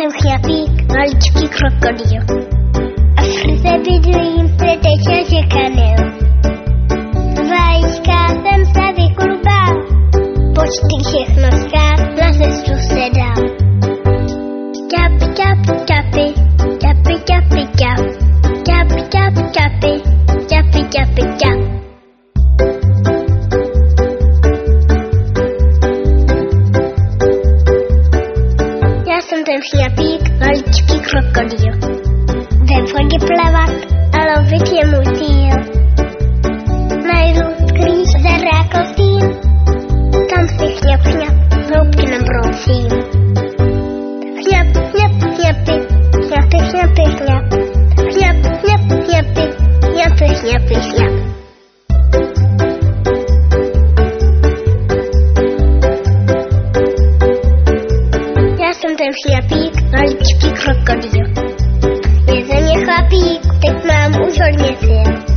jsem chňapík, maličký krokodýl. A v prse bydlím, preteče žekanil. Z vajíčka jsem se vyklubal, počty všechno skát, na cestu se dal. Čapi, čapi, čapi, čapi, čapi, čap. Čapi, čapi, čapi, čapi, čapi, čap. Já jsem ten chňapík, maličký krokodýl. Ve vodě plavat a lovit je můj cíl. Najdu skrýš zarákostým, tam si chňap, chňap, hloubky nabroucím. Chňap, chňap, chňapy, chňapy, chňapy, chňap. Chňap, chňap, chňapy, chňapy, chňapy, chňap. Já jsem ten chňapík, maličký krokodýl. Je ze mě chlapík, teď mám už hodně sil.